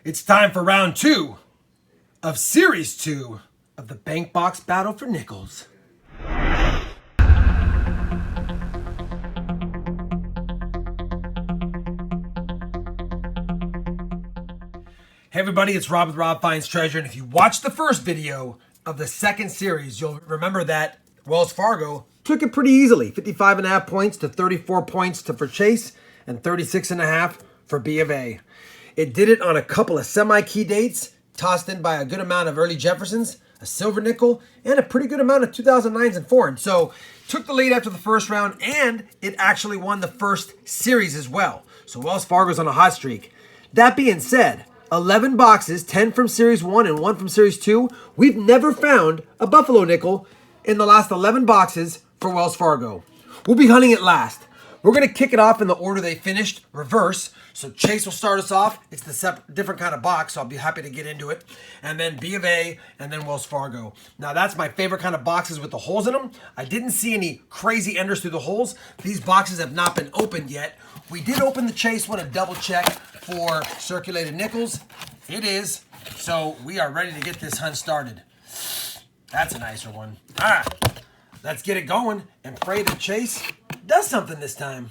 It's time for round 2 of series 2 of the Bank Box Battle for Nickels. Hey everybody, it's Rob with RobFindsTreasure, and if you watched the first video of the second series, you'll remember that Wells Fargo took it pretty easily. 55.5 points to 34 points for Chase and 36.5 for B of A. It did it on a couple of semi-key dates, tossed in by a good amount of early Jeffersons, a silver nickel, and a pretty good amount of 2009s and foreign. So took the lead after the first round, and it actually won the first series as well. So Wells Fargo's on a hot streak. That being said, 11 boxes, 10 from Series 1 and 1 from Series 2. We've never found a Buffalo nickel in the last 11 boxes for Wells Fargo. We'll be hunting it last. We're going to kick it off in the order they finished, reverse. So Chase will start us off. It's the different kind of box, so I'll be happy to get into it. And then B of A, and then Wells Fargo. Now that's my favorite kind of boxes with the holes in them. I didn't see any crazy enders through the holes. These boxes have not been opened yet. We did open the Chase one to double check for circulated nickels. It is. So we are ready to get this hunt started. That's a nicer one. All right, let's get it going and pray that Chase does something this time.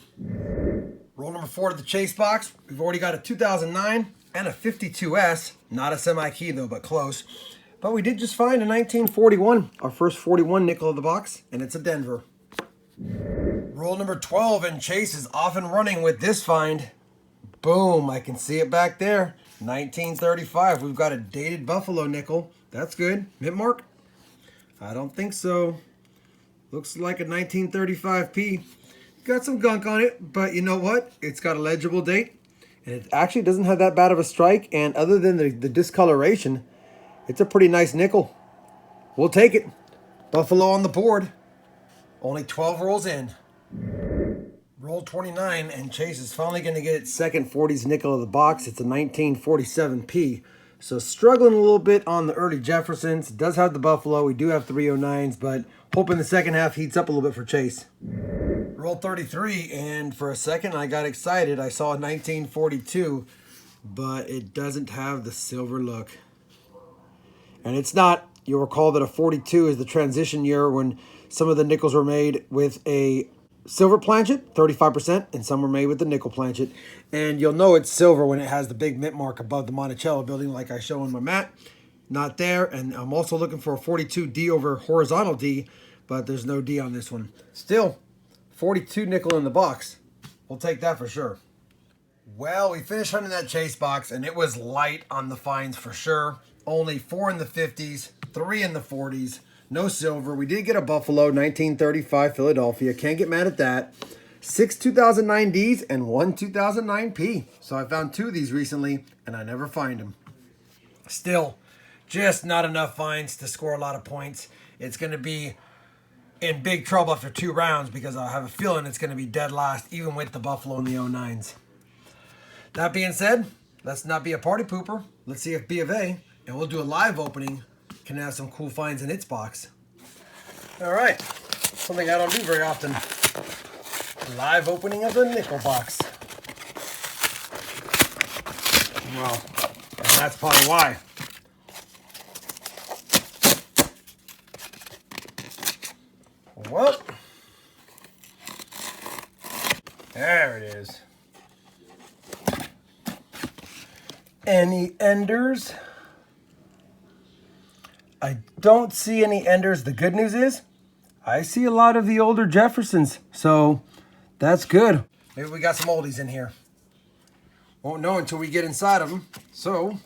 Roll number 4 to the Chase box. We've already got a 2009 and a 52S. Not a semi-key though, but close. But we did just find a 1941, our first 41 nickel of the box, and it's a Denver. Roll number 12, and Chase is off and running with this find. Boom, I can see it back there. 1935, we've got a dated Buffalo nickel. That's good. Mint mark? I don't think so. Looks like a 1935P. Got some gunk on it, but you know what? It's got a legible date, and it actually doesn't have that bad of a strike, and other than the discoloration, it's a pretty nice nickel. We'll take it. Buffalo on the board. Only 12 rolls in. Roll 29, and Chase is finally going to get its second 40s nickel of the box. It's a 1947P. So struggling a little bit on the early Jeffersons. It does have the Buffalo. We do have 309s, but hoping the second half heats up a little bit for Chase. Roll 33, and for a second I got excited. I saw a 1942, but it doesn't have the silver look. And it's not. You'll recall that a 42 is the transition year when some of the nickels were made with a silver planchet, 35%, and some were made with the nickel planchet. And you'll know it's silver when it has the big mint mark above the Monticello building like I show on my mat. Not there, and I'm also looking for a 42 D over horizontal D, but there's no D on this one. Still, 42 nickel in the box. We'll take that for sure. Well, we finished hunting that Chase box, and it was light on the finds for sure. Only 4 in the 50s, 3 in the 40s. No silver. We did get a Buffalo, 1935 Philadelphia. Can't get mad at that. 6 2009 Ds and 1 2009 P. So I found 2 of these recently, and I never find them. Still, just not enough finds to score a lot of points. It's going to be in big trouble after 2 rounds because I have a feeling it's going to be dead last, even with the Buffalo and the 09s. That being said, let's not be a party pooper. Let's see if B of A, and we'll do a live opening, can have some cool finds in its box. All right, something I don't do very often. Live opening of the nickel box. Well, and that's probably why. Well, there it is. Any enders? I don't see any enders. The good news is I see a lot of the older Jeffersons, so that's good. Maybe we got some oldies in here. Won't know until we get inside of them. So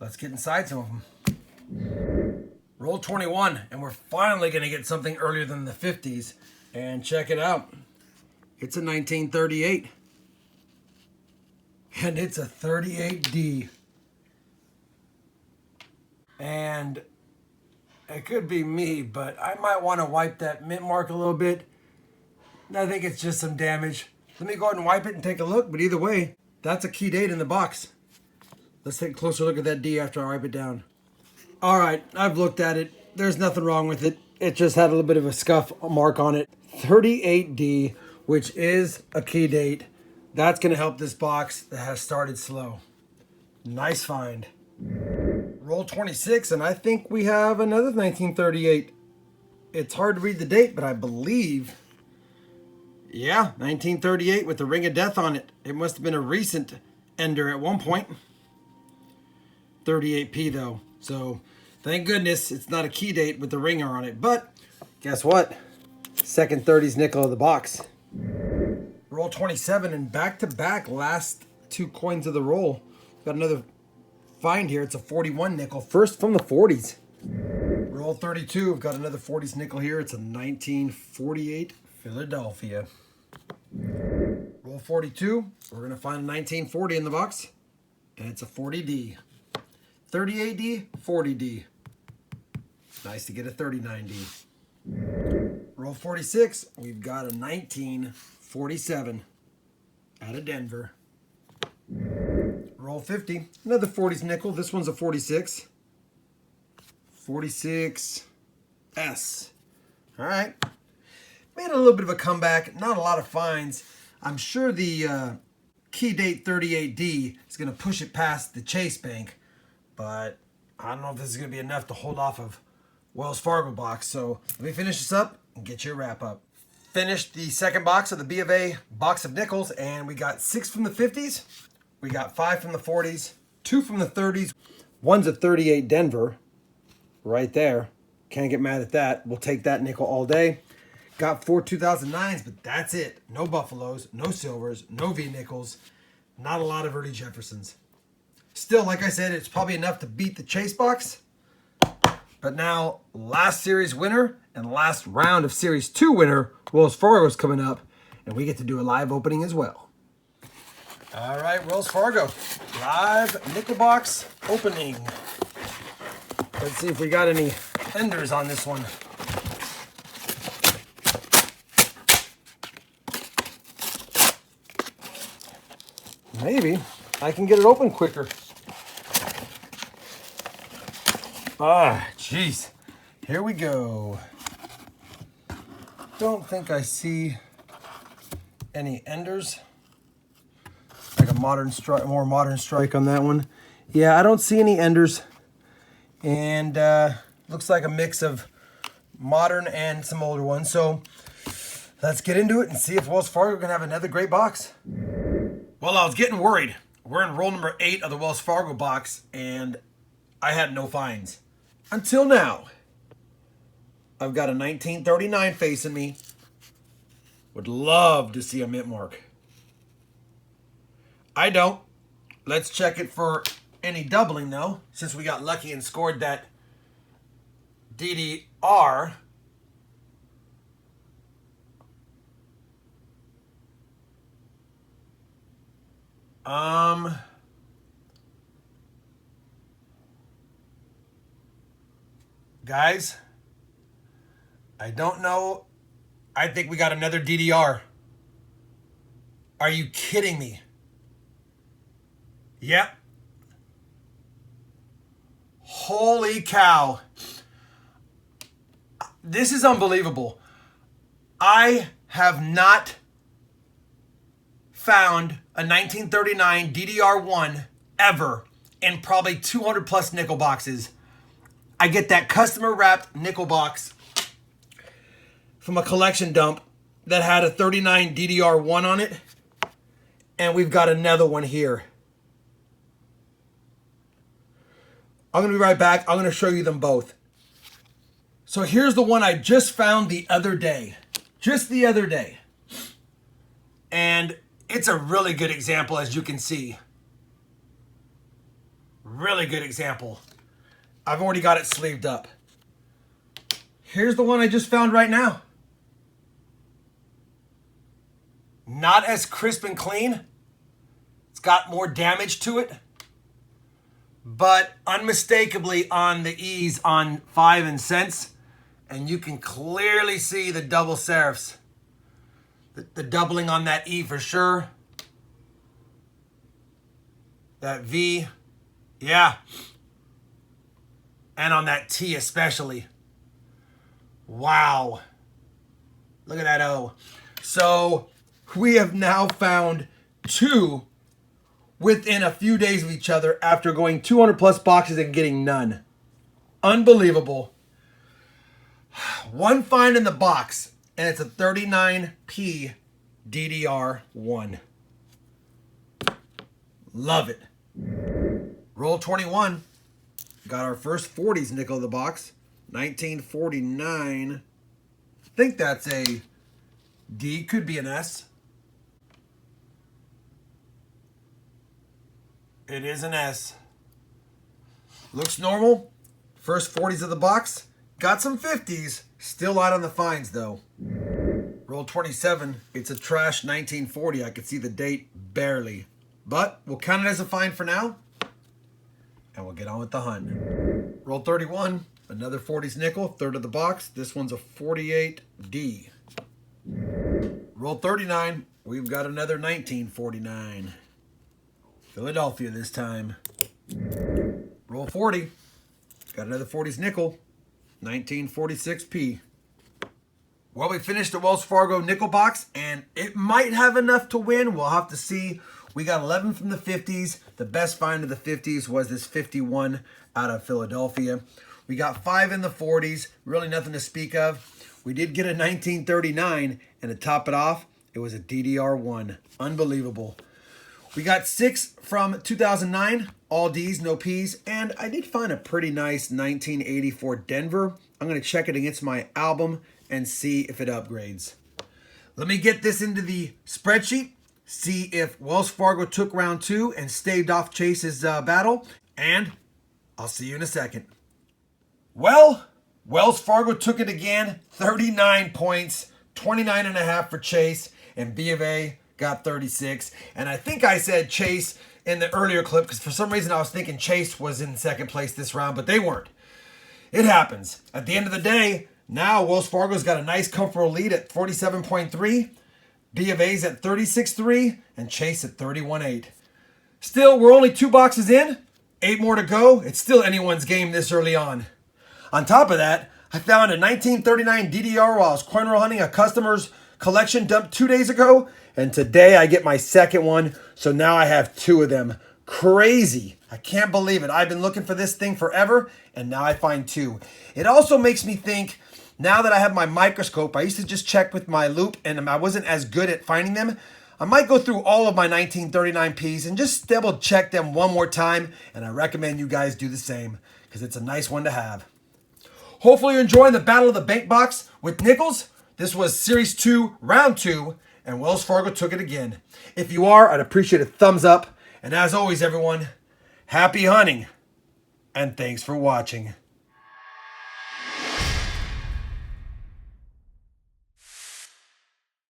let's get inside some of them. Roll 21, and we're finally going to get something earlier than the 50s. And check it out. It's a 1938. And it's a 38D. And it could be me, but I might want to wipe that mint mark a little bit. I think it's just some damage. Let me go ahead and wipe it and take a look. But either way, that's a key date in the box. Let's take a closer look at that D after I wipe it down. All right, I've looked at it. There's nothing wrong with it. It just had a little bit of a scuff mark on it. 38D, which is a key date. That's going to help this box that has started slow. Nice find. Roll 26, and I think we have another 1938. It's hard to read the date, but I believe, yeah, 1938 with the ring of death on it. It must have been a recent ender at one point. 38p though, so thank goodness it's not a key date with the ringer on it. But guess what? Second 30s nickel of the box. Roll 27, and back-to-back last two coins of the roll. Got another find here. It's a 41 nickel, first from the 40s. Roll 32, we've got another 40s nickel here. It's a 1948 Philadelphia. Roll 42, we're gonna find a 1940 in the box, and it's a 40D. 38D, 40D. Nice to get a 39D. Roll 46, we've got a 1947 out of Denver. Roll 50, another 40s nickel. This one's a 46. 46S. All right. Made a little bit of a comeback. Not a lot of finds. I'm sure the key date 38D is going to push it past the Chase Bank, but I don't know if this is going to be enough to hold off of Wells Fargo box. So let me finish this up and get your wrap up. Finished the second box of the B of A box of nickels, and we got 6 from the 50s. We got 5 from the 40s, 2 from the 30s. One's a 38 Denver right there. Can't get mad at that. We'll take that nickel all day. Got 4 2009s, but that's it. No Buffaloes, no Silvers, no V nickels. Not a lot of early Jeffersons. Still, like I said, it's probably enough to beat the Chase box. But now, last series winner and last round of Series 2 winner, Wells Fargo, is coming up, and we get to do a live opening as well. All right, Wells Fargo, live nickel box opening. Let's see if we got any enders on this one. Maybe I can get it open quicker. Ah, jeez. Here we go. Don't think I see any enders. Like a modern strike, more modern strike on that one. Yeah, I don't see any enders. And looks like a mix of modern and some older ones. So let's get into it and see if Wells Fargo can have another great box. Well, I was getting worried. We're in roll number 8 of the Wells Fargo box, and I had no finds. Until now. I've got a 1939 facing me. Would love to see a mint mark. I don't. Let's check it for any doubling, though, since we got lucky and scored that DDR. Guys, I don't know. I think we got another DDR. Are you kidding me? Yep. Holy cow. This is unbelievable. I have not found a 1939 DDR1 ever in probably 200 plus nickel boxes. I get that customer wrapped nickel box from a collection dump that had a 39 DDR1 on it, and we've got another one here. I'm going to be right back. I'm going to show you them both. So here's the one I just found the other day. Just the other day. And it's a really good example, as you can see. Really good example. I've already got it sleeved up. Here's the one I just found right now. Not as crisp and clean. It's got more damage to it. But unmistakably on the E's on 5 and cents. And you can clearly see the double serifs. The doubling on that E for sure. That V. Yeah. And on that T especially. Wow. Look at that O. So we have now found 2 within a few days of each other after going 200 plus boxes and getting none. Unbelievable. One find in the box, and it's a 39p DDR1. Love it. Roll 21. Got our first 40s nickel in the box. 1949. I think that's a D, could be an S. It is an S. Looks normal. First 40s of the box. Got some 50s. Still light on the finds though. Roll 27. It's a trash 1940. I can see the date barely. But we'll count it as a find for now. And we'll get on with the hunt. Roll 31. Another 40s nickel. Third of the box. This one's a 48D. Roll 39. We've got another 1949. Philadelphia this time. Roll 40. Got another 40s nickel. 1946p. Well, we finished the Wells Fargo nickel box, and it might have enough to win. We'll have to see. We got 11 from the 50s. The best find of the 50s was this 51 out of Philadelphia. We got 5 in the 40s. Really nothing to speak of. We did get a 1939, and to top it off, it was a DDR1. Unbelievable. We got 6 from 2009, all Ds, no Ps, and I did find a pretty nice 1984 Denver. I'm going to check it against my album and see if it upgrades. Let me get this into the spreadsheet, see if Wells Fargo took round 2 and staved off Chase's battle, and I'll see you in a second. Well, Wells Fargo took it again, 39 points, 29.5 for Chase, and B of A got 36. And I think I said Chase in the earlier clip because for some reason I was thinking Chase was in second place this round, but they weren't. It happens. At the end of the day, now Wells Fargo's got a nice comfortable lead at 47.3. B of A's at 36.3 and Chase at 31.8. Still, we're only 2 boxes in, 8 more to go. It's still anyone's game this early on. On top of that, I found a 1939 DDR while I was coin roll hunting a customer's collection dumped 2 days ago, and today I get my second one, so now I have 2 of them. Crazy. I can't believe it. I've been looking for this thing forever, and now I find 2. It also makes me think, now that I have my microscope, I used to just check with my loop, and I wasn't as good at finding them. I might go through all of my 1939Ps and just double check them one more time, and I recommend you guys do the same, because it's a nice one to have. Hopefully you're enjoying the Battle of the Bank Box with Nickels. This was Series 2, Round 2, and Wells Fargo took it again. If you are, I'd appreciate a thumbs up. And as always, everyone, happy hunting, and thanks for watching.